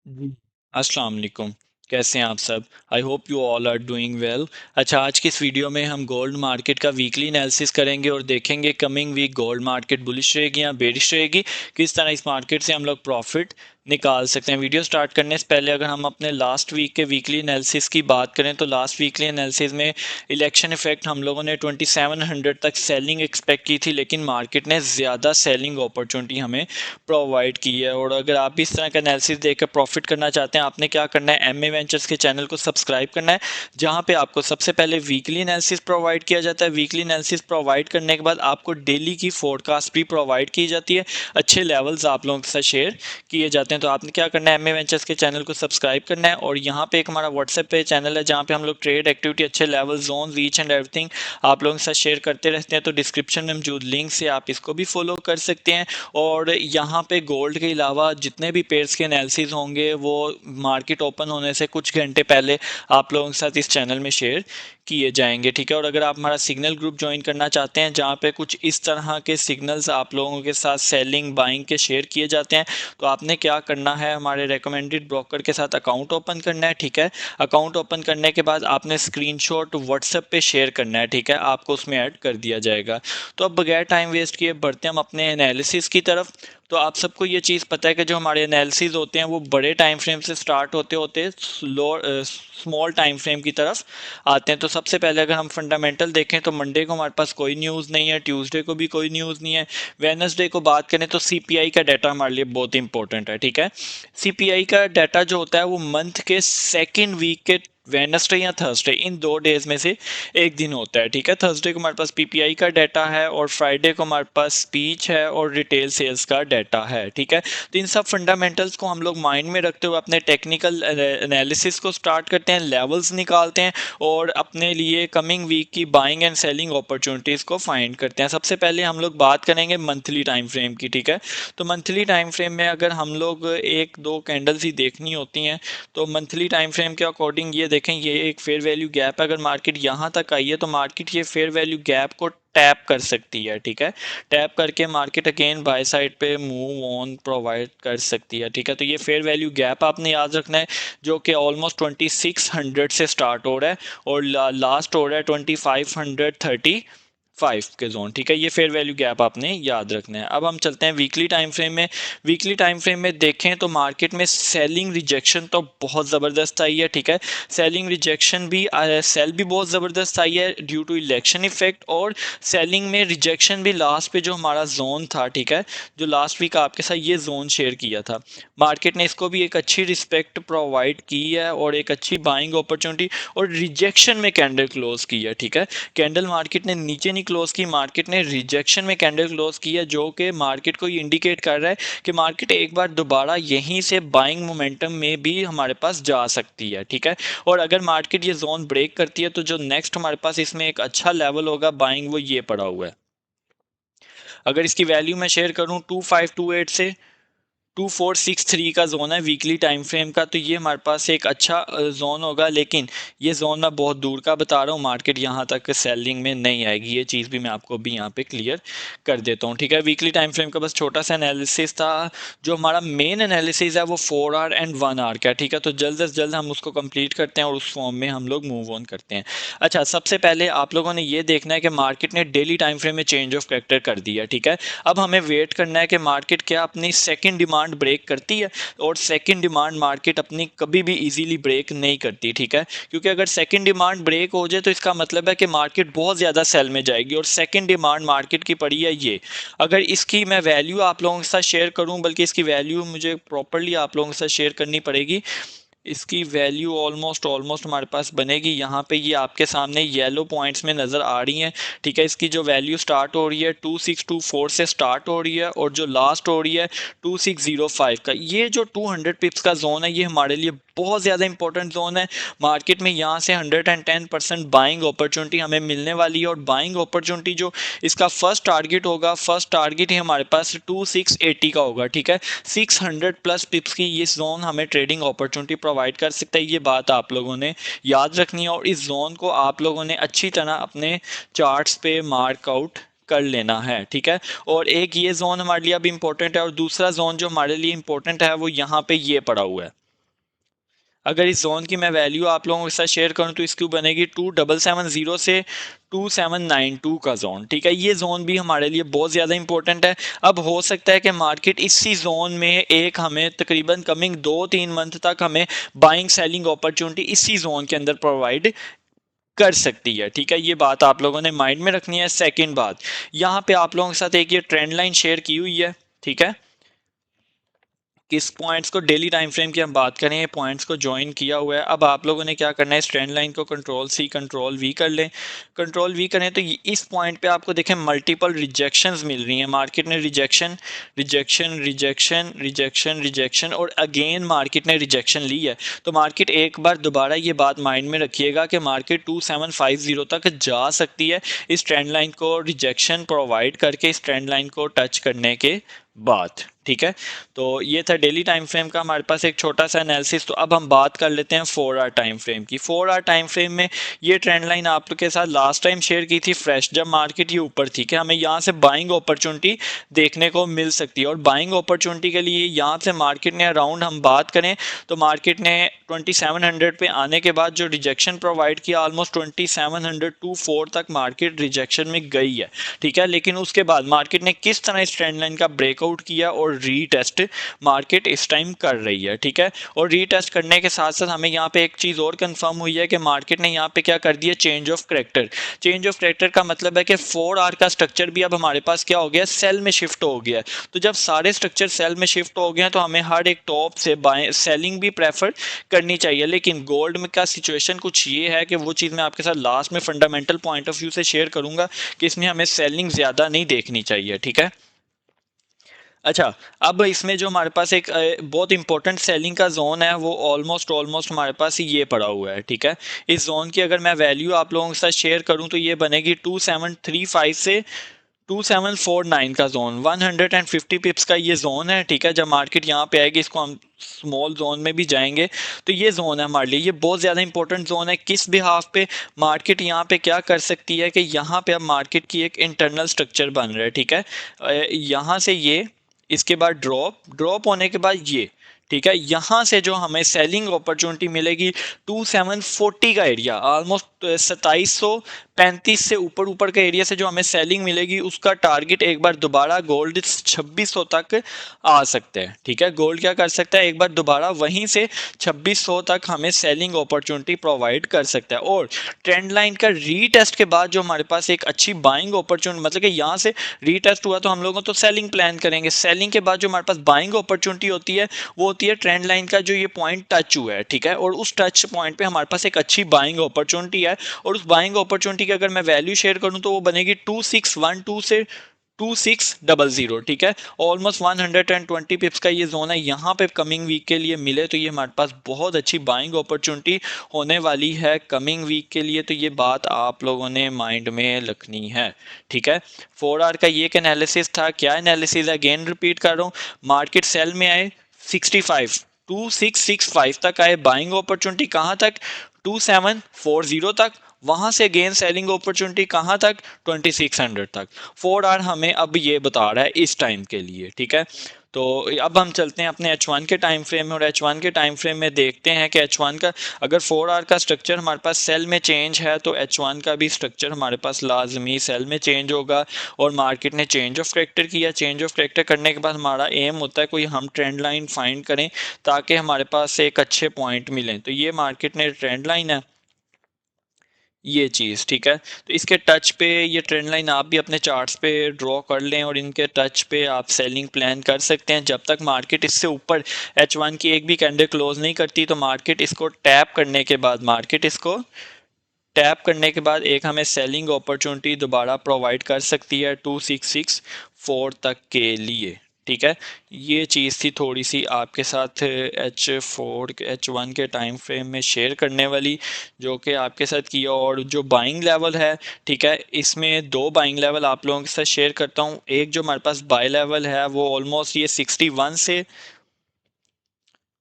जी, अस्सलाम वालेकुम। कैसे हैं आप सब? I hope you all are doing well. अच्छा, आज की इस वीडियो में हम गोल्ड मार्केट का वीकली एनालिसिस करेंगे और देखेंगे coming week gold market bullish रहेगी या बेरिश रहेगी, किस तरह इस मार्केट से हम लोग प्रॉफिट निकाल सकते हैं। वीडियो स्टार्ट करने से पहले अगर हम अपने लास्ट वीक के वीकली एनालिसिस की बात करें तो लास्ट वीकली एनालिसिस में इलेक्शन इफेक्ट हम लोगों ने 2700 तक सेलिंग एक्सपेक्ट की थी, लेकिन मार्केट ने ज़्यादा सेलिंग अपॉर्चुनिटी हमें प्रोवाइड की है। और अगर आप इस तरह का एनालिसिस देखकर प्रॉफिट करना चाहते हैं, आपने क्या करना है, एम ए वेंचर्स के चैनल को सब्सक्राइब करना है, जहां पे आपको सबसे पहले वीकली एनालिसिस प्रोवाइड किया जाता है। वीकली एनालिसिस प्रोवाइड करने के बाद आपको डेली की फोरकास्ट भी प्रोवाइड की जाती है, अच्छे लेवल्स आप लोगों के साथ शेयर किए जाते हैं। तो आपने क्या करना है, एम ए वेंचर्स के चैनल को सब्सक्राइब करना है और यहाँ पे एक हमारा व्हाट्सएप पे चैनल है जहाँ पे हम लोग ट्रेड एक्टिविटी, अच्छे level, zone, reach and everything आप लोगों के साथ शेयर करते रहते हैं। तो डिस्क्रिप्शन में मौजूद लिंक से आप इसको भी फॉलो कर सकते हैं। और यहाँ पे गोल्ड के अलावा जितने भी पेयर्स के एनालिसिस होंगे वो मार्केट ओपन होने से कुछ घंटे पहले आप लोगों के साथ इस चैनल में शेयर किए जाएंगे, ठीक है। और अगर आप हमारा सिग्नल ग्रुप ज्वाइन करना चाहते हैं जहाँ पे कुछ इस तरह के सिग्नल्स आप लोगों के साथ सेलिंग बाइंग के शेयर किए जाते हैं, तो आपने क्या करना है, हमारे रिकमेंडेड ब्रोकर के साथ अकाउंट ओपन करना है, ठीक है। अकाउंट ओपन करने के बाद आपने स्क्रीनशॉट व्हाट्सएप पे शेयर करना है, ठीक है, आपको उसमें ऐड कर दिया जाएगा। तो अब बगैर टाइम वेस्ट किए बढ़ते हम अपने एनालिसिस की तरफ। तो आप सबको ये चीज़ पता है कि जो हमारे एनालिसिस होते हैं वो बड़े टाइम फ्रेम से स्टार्ट होते होते स्मॉल टाइम फ्रेम की तरफ आते हैं। तो सबसे पहले अगर हम फंडामेंटल देखें तो मंडे को हमारे पास कोई न्यूज़ नहीं है, ट्यूसडे को भी कोई न्यूज़ नहीं है। वेडनेसडे को बात करें तो सीपीआई का डाटा हमारे लिए बहुत इंपॉर्टेंट है, ठीक है। सीपीआई का डाटा जो होता है वो मंथ के सेकेंड वीक के वेडनेसडे या थर्सडे, इन 2 डेज में से एक दिन होता है, ठीक है। थर्सडे को हमारे पास पीपीआई का डाटा है और फ्राइडे को हमारे पास स्पीच है और रिटेल सेल्स का डाटा है, ठीक है। तो इन सब फंडामेंटल्स को हम लोग माइंड में रखते हुए अपने टेक्निकल एनालिसिस को स्टार्ट करते हैं, लेवल्स निकालते हैं और अपने लिए कमिंग वीक की बाइंग एंड सेलिंग अपॉर्चुनिटीज़ को फाइंड करते हैं। सबसे पहले हम लोग बात करेंगे मंथली टाइम फ्रेम की, ठीक है। तो मंथली टाइम फ्रेम में अगर हम लोग एक दो कैंडल्स ही देखनी होती हैं तो मंथली टाइम फ्रेम के अकॉर्डिंग ये देखें, ये एक फेयर वैल्यू गैप है। अगर मार्केट यहाँ तक आई है तो मार्केट ये फेयर वैल्यू गैप को टैप कर सकती है, ठीक है। टैप करके मार्केट अगेन बाय साइड पे मूव ऑन प्रोवाइड कर सकती है, ठीक है। तो ये फेयर वैल्यू गैप आपने याद रखना है, जो कि ऑलमोस्ट 2600 से स्टार्ट हो रहा है और लास्ट हो रहा है 2535 के जोन, ठीक है। ये फेयर वैल्यू गैप आपने याद रखना है। अब हम चलते हैं वीकली टाइम फ्रेम में। वीकली टाइम फ्रेम में देखें तो मार्केट में सेलिंग रिजेक्शन तो बहुत ज़बरदस्त आई है, ठीक है। सेलिंग रिजेक्शन भी सेल भी बहुत ज़बरदस्त आई है ड्यू टू इलेक्शन इफेक्ट, और सेलिंग में रिजेक्शन भी लास्ट पे जो हमारा जोन था, ठीक है, जो लास्ट वीक आपके साथ ये जोन शेयर किया था, मार्केट ने इसको भी एक अच्छी रिस्पेक्ट प्रोवाइड की है और एक अच्छी बाइंग अपॉर्चुनिटी और रिजेक्शन में कैंडल क्लोज की है, ठीक है। कैंडल मार्केट ने नीचे नहीं क्लोज की, मार्केट ने रिजेक्शन में कैंडल क्लोज की है, जो कि मार्केट को इंडिकेट कर रहा है कि मार्केट एक बार दोबारा यहीं से बाइंग मोमेंटम में भी हमारे पास जा सकती है, ठीक है। और अगर मार्केट ये जोन ब्रेक करती है तो जो नेक्स्ट हमारे पास इसमें एक अच्छा लेवल होगा बाइंग, वो ये पड़ा हुआ है। अगर इसकी वैल्यू मैं शेयर करूं 2528 से 2463 का जोन है वीकली टाइम फ्रेम का, तो ये हमारे पास एक अच्छा जोन होगा। लेकिन ये जोन मैं बहुत दूर का बता रहा हूँ, मार्केट यहाँ तक सेलिंग में नहीं आएगी, ये चीज़ भी मैं आपको भी यहाँ पे क्लियर कर देता हूँ, ठीक है। वीकली टाइम फ्रेम का बस छोटा सा एनालिसिस था। जो हमारा मेन एनालिसिस है वो 4 आवर एंड 1 आवर का, ठीक है। तो जल्द से जल्द हम उसको कंप्लीट करते हैं और उस फॉर्म में हम लोग मूव ऑन करते हैं। अच्छा, सबसे पहले आप लोगों ने ये देखना है कि मार्केट ने डेली टाइम फ्रेम में चेंज ऑफ कैरेक्टर कर दिया, ठीक है। अब हमें वेट करना है कि मार्केट क्या अपनी सेकंड डिमांड ब्रेक करती है, और सेकंड डिमांड मार्केट अपनी कभी भी इजीली ब्रेक नहीं करती, ठीक है। क्योंकि अगर सेकंड डिमांड ब्रेक हो जाए तो इसका मतलब है कि मार्केट बहुत ज़्यादा सेल में जाएगी, और सेकंड डिमांड मार्केट की पड़ी है ये। अगर इसकी मैं वैल्यू आप लोगों के साथ शेयर करूं, बल्कि इसकी वैल्यू मुझे प्रॉपरली आप लोगों के साथ शेयर करनी पड़ेगी। इसकी वैल्यू ऑलमोस्ट ऑलमोस्ट हमारे पास बनेगी यहाँ पे, ये आपके सामने येलो पॉइंट्स में नज़र आ रही हैं, ठीक है। इसकी जो वैल्यू स्टार्ट हो रही है 2624 से स्टार्ट हो रही है और जो लास्ट हो रही है 2605 का, ये जो 200 पिप्स का जोन है ये हमारे लिए बहुत ज़्यादा इंपॉर्टेंट जोन है। मार्केट में यहाँ से 110% बाइंग अपॉर्चुनिटी हमें मिलने वाली है, और बाइंग अपॉर्चुनिटी जो इसका फर्स्ट टारगेट होगा, फर्स्ट टारगेट ही हमारे पास 2680 का होगा, ठीक है। 600 प्लस पिप्स की ये जोन हमें ट्रेडिंग अपॉर्चुनिटी प्रोवाइड कर सकता है, ये बात आप लोगों ने याद रखनी है। और इस जोन को आप लोगों ने अच्छी तरह अपने चार्ट्स पे मार्क आउट कर लेना है, ठीक है। और एक ये जोन हमारे लिए अब इंपॉर्टेंट है, और दूसरा जोन जो हमारे लिए इंपॉर्टेंट है वो यहाँ पे ये पड़ा हुआ है, अगर इस जोन की मैं वैल्यू आप लोगों के साथ शेयर करूं तो इसकी बनेगी 2770 से 2792 का जोन। ठीक है, ये जोन भी हमारे लिए बहुत ज़्यादा इंपॉर्टेंट है। अब हो सकता है कि मार्केट इसी जोन में एक हमें तकरीबन कमिंग 2-3 मंथ तक हमें बाइंग सेलिंग अपॉर्चुनिटी इसी जोन के अंदर प्रोवाइड कर सकती है। ठीक है, ये बात आप लोगों ने माइंड में रखनी है। सेकंड बात, यहाँ पे आप लोगों के साथ एक ये ट्रेंड लाइन शेयर की हुई है। ठीक है, किस पॉइंट्स को डेली टाइम फ्रेम की हम बात करें, ये पॉइंट्स को ज्वाइन किया हुआ है। अब आप लोगों ने क्या करना है, इस ट्रेंड लाइन को कंट्रोल सी कंट्रोल वी कर लें। कंट्रोल वी करें तो इस पॉइंट पे आपको देखें मल्टीपल रिजेक्शंस मिल रही हैं। मार्केट ने rejection rejection rejection rejection rejection और अगेन मार्केट ने रिजेक्शन ली है। तो मार्केट एक बार दोबारा ये बात माइंड में रखिएगा कि मार्केट 2750 तक जा सकती है इस ट्रेंड लाइन को रिजेक्शन प्रोवाइड करके, इस ट्रेंड लाइन को टच करने के बाद। ठीक है, तो ये था डेली टाइम फ्रेम का हमारे पास एक छोटा सा एनालिसिस। तो अब हम बात कर लेते हैं 4 आवर टाइम फ्रेम की। 4 आवर टाइम फ्रेम में ये ट्रेंड लाइन आप लोग के साथ लास्ट टाइम शेयर की थी फ्रेश, जब मार्केट ये ऊपर थी कि हमें यहाँ से बाइंग अपॉर्चुनिटी देखने को मिल सकती है। और बाइंग अपॉर्चुनिटी के लिए यहाँ से मार्केट ने अराउंड हम बात करें तो मार्केट ने 2700 पे आने के बाद जो रिजेक्शन प्रोवाइड किया, ऑलमोस्ट 2700 तक मार्केट रिजेक्शन में गई है। ठीक है, लेकिन उसके बाद मार्केट ने किस तरह इस ट्रेंड लाइन का ब्रेकआउट किया और रीटेस्ट मार्केट इस टाइम कर रही है। ठीक है, और रीटेस्ट करने के साथ साथ हमें यहाँ पे एक चीज़ और कंफर्म हुई है कि मार्केट ने यहाँ पे क्या कर दिया, change of character. Change of character का मतलब है कि 4 आवर का स्ट्रक्चर भी अब हमारे पास क्या हो गया, सेल में शिफ्ट हो गया है। तो जब सारे स्ट्रक्चर सेल में शिफ्ट हो गए हैं तो हमें हर एक टॉप से बाय सेलिंग भी प्रेफर करनी चाहिए। लेकिन गोल्ड में का सिचुएशन कुछ ये है कि वो चीज़ मैं आपके साथ लास्ट में फंडामेंटल पॉइंट ऑफ व्यू से शेयर करूंगा कि इसमें हमें सेलिंग ज़्यादा नहीं देखनी चाहिए। ठीक है, अच्छा, अब इसमें जो हमारे पास एक बहुत इंपॉर्टेंट सेलिंग का जोन है वो ऑलमोस्ट ऑलमोस्ट हमारे पास ये पड़ा हुआ है। ठीक है, इस जोन की अगर मैं वैल्यू आप लोगों के साथ शेयर करूं तो ये बनेगी 2735 से 2749 का जोन। 150 पिप्स का ये जोन है। ठीक है, जब मार्केट यहाँ पे आएगी इसको हम स्मॉल जोन में भी जाएंगे तो ये जोन है हमारे लिए, ये बहुत ज़्यादा इंपॉर्टेंट जोन है। किस बिहाफ पे मार्केट यहाँ पे क्या कर सकती है कि यहाँ पे अब मार्केट की एक इंटरनल स्ट्रक्चर बन रहा है। ठीक है, यहाँ से ये, इसके बाद ड्रॉप, ड्रॉप होने के बाद ये। ठीक है, यहाँ से जो हमें सेलिंग अपॉर्चुनिटी मिलेगी 2740 का एरिया, ऑलमोस्ट 2735 से ऊपर ऊपर का एरिया से जो हमें सेलिंग मिलेगी उसका टारगेट एक बार दोबारा गोल्ड 2600 तक आ सकते हैं। ठीक है, गोल्ड क्या कर सकता है, एक बार दोबारा वहीं से 2600 तक हमें सेलिंग अपॉर्चुनिटी प्रोवाइड कर सकता है। और ट्रेंड लाइन का रीटेस्ट के बाद जो हमारे पास एक अच्छी बाइंग अपॉर्चुनिटी, मतलब कि यहाँ से रीटेस्ट हुआ तो हम लोगों तो सेलिंग प्लान करेंगे। सेलिंग के बाद जो हमारे पास बाइंग अपॉर्चुनिटी होती है वो होती है ट्रेंड लाइन का जो ये पॉइंट टच हुआ है। ठीक है, और उस टच पॉइंट पे हमारे पास एक अच्छी बाइंग अपॉर्चुनिटी है। और उस बाइंग अपॉर्चुनिटी की अगर मैं वैल्यू शेयर करूं तो वो बनेगी 2612 से 2600। ठीक है, ऑलमोस्ट 120 पिप्स का ये जोन है। यहाँ पे कमिंग वीक के लिए मिले तो ये हमारे पास बहुत अच्छी बाइंग अपॉर्चुनिटी होने वाली है कमिंग वीक के लिए। तो ये बात आप लोगों ने माइंड में रखनी है। ठीक है, 4 आवर का ये एक एनालिसिस था। क्या एनालिसिस है, अगेन रिपीट कर रहा हूँ। मार्केट सेल में आए 65 2665 तक आए, बाइंग अपॉर्चुनिटी कहाँ तक, 2740 तक, वहां से अगेन सेलिंग अपॉर्चुनिटी कहां तक, 2600 तक। 4 आवर हमें अब ये बता रहा है इस टाइम के लिए। ठीक है, तो अब हम चलते हैं अपने H1 के टाइम फ्रेम में और H1 के टाइम फ्रेम में देखते हैं कि H1 का अगर 4 आवर का स्ट्रक्चर हमारे पास सेल में चेंज है तो H1 का भी स्ट्रक्चर हमारे पास लाजमी सेल में चेंज होगा। और मार्केट ने चेंज ऑफ करेक्टर किया, चेंज ऑफ करेक्टर करने के बाद हमारा एम होता है कोई हम ट्रेंड लाइन फाइंड करें ताकि हमारे पास एक अच्छे पॉइंट मिलें। तो ये मार्केट ने ट्रेंड लाइन है ये चीज़। ठीक है, तो इसके टच पे ये ट्रेंड लाइन आप भी अपने चार्ट्स पे ड्रॉ कर लें और इनके टच पे आप सेलिंग प्लान कर सकते हैं। जब तक मार्केट इससे ऊपर H1 की एक भी कैंडल क्लोज नहीं करती तो मार्केट इसको टैप करने के बाद, मार्केट इसको टैप करने के बाद एक हमें सेलिंग अपॉर्चुनिटी दोबारा प्रोवाइड कर सकती है 2664 तक के लिए। ठीक है, ये चीज़ थी थोड़ी सी आपके साथ H1 के टाइम फ्रेम में शेयर करने वाली, जो कि आपके साथ किया। और जो बाइंग लेवल है, ठीक है, इसमें दो बाइंग लेवल आप लोगों के साथ शेयर करता हूँ। एक जो हमारे पास बाय लेवल है वो ऑलमोस्ट ये 61 से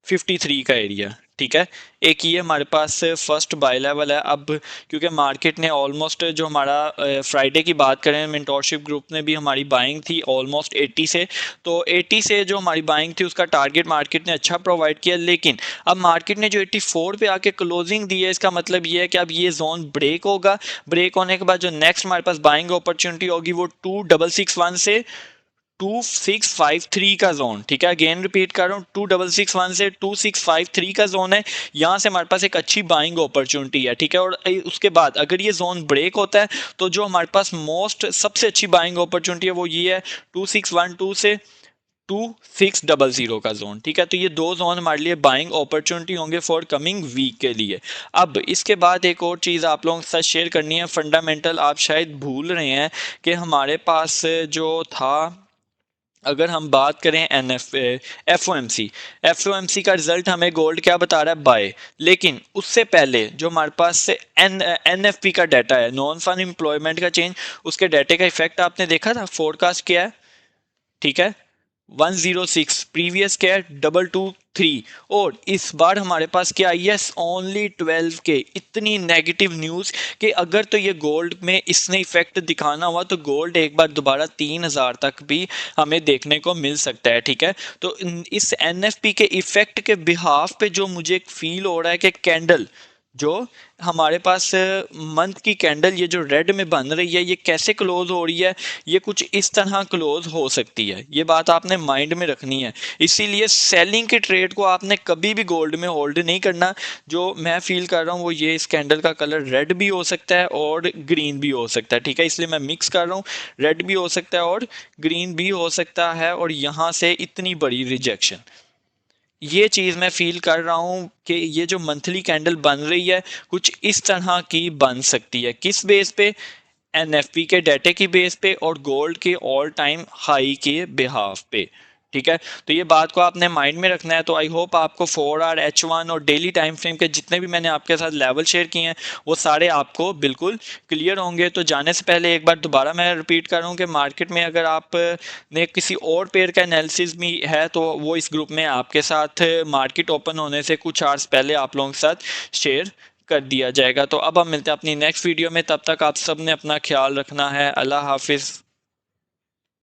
53 का एरिया। ठीक है। एक ये हमारे पास फर्स्ट बाय लेवल है। अब क्योंकि मार्केट ने ऑलमोस्ट जो हमारा फ्राइडे की बात करें, मेंटोरशिप ग्रुप ने भी हमारी बाइंग थी ऑलमोस्ट 80 से, तो 80 से जो हमारी बाइंग थी उसका टारगेट मार्केट ने अच्छा प्रोवाइड किया। लेकिन अब मार्केट ने जो 84 पे आके क्लोजिंग दी है, इसका मतलब ये है कि अब ये जोन ब्रेक होगा। ब्रेक होने के बाद जो नेक्स्ट हमारे पास बाइंग अपॉर्चुनिटी होगी वो 2661 से 2653 का जोन, ठीक है। अगेन रिपीट कर रहा हूँ, 2661 से 2653 का जोन है। यहाँ से हमारे पास एक अच्छी बाइंग अपॉर्चुनिटी है, ठीक है। और उसके बाद अगर ये जोन ब्रेक होता है तो जो हमारे पास मोस्ट सबसे अच्छी बाइंग अपॉर्चुनिटी है वो ये है 2612 से 2600 का जोन, ठीक है। तो ये दो जोन हमारे लिए बाइंग अपॉर्चुनिटी होंगे फॉर कमिंग वीक के लिए। अब इसके बाद एक और चीज़ आप लोगों के साथ शेयर करनी है, फंडामेंटल आप शायद भूल रहे हैं कि हमारे पास जो था, अगर हम बात करें एफ ओ एम सी का रिजल्ट हमें गोल्ड क्या बता रहा है, बाय। लेकिन उससे पहले जो हमारे पास एन एफ पी का डाटा है, नॉन फर्म एम्प्लॉयमेंट का चेंज, उसके डाटे का इफेक्ट आपने देखा था, फोरकास्ट क्या है, ठीक है। 106, प्रीवियस क्या है 223, और इस बार हमारे पास क्या आई है ओनली 12 के। इतनी नेगेटिव न्यूज़ कि अगर तो ये गोल्ड में इसने इफेक्ट दिखाना हुआ तो गोल्ड एक बार दोबारा 3000 तक भी हमें देखने को मिल सकता है, ठीक है। तो इस एनएफपी के इफेक्ट के बिहाफ पे जो मुझे फील हो रहा है कि कैंडल जो हमारे पास मंथ की कैंडल ये जो रेड में बन रही है, ये कैसे क्लोज हो रही है, ये कुछ इस तरह क्लोज हो सकती है। ये बात आपने माइंड में रखनी है। इसीलिए सेलिंग के ट्रेड को आपने कभी भी गोल्ड में होल्ड नहीं करना। जो मैं फील कर रहा हूँ वो ये, इस कैंडल का कलर रेड भी हो सकता है और ग्रीन भी हो सकता है, ठीक है। इसलिए मैं मिक्स कर रहा हूँ, रेड भी हो सकता है और ग्रीन भी हो सकता है। और यहाँ से इतनी बड़ी रिजेक्शन, ये चीज़ मैं फील कर रहा हूँ कि ये जो मंथली कैंडल बन रही है कुछ इस तरह की बन सकती है। किस बेस पे, एनएफपी के डाटे की बेस पे और गोल्ड के ऑल टाइम हाई के बिहाफ पे, ठीक है। तो ये बात को आपने माइंड में रखना है। तो आई होप आपको 4 आवर H1 और डेली टाइम फ्रेम के जितने भी मैंने आपके साथ लेवल शेयर किए हैं वो सारे आपको बिल्कुल क्लियर होंगे। तो जाने से पहले एक बार दोबारा मैं रिपीट कर रहा हूँ कि मार्केट में अगर आप ने किसी और पेयर का एनालिसिस भी है तो वो इस ग्रुप में आपके साथ मार्केट ओपन होने से कुछ आवर्स पहले आप लोगों के साथ शेयर कर दिया जाएगा। तो अब हम मिलते हैं अपनी नेक्स्ट वीडियो में, तब तक आप सब ने अपना ख्याल रखना है। अल्लाह हाफिज़।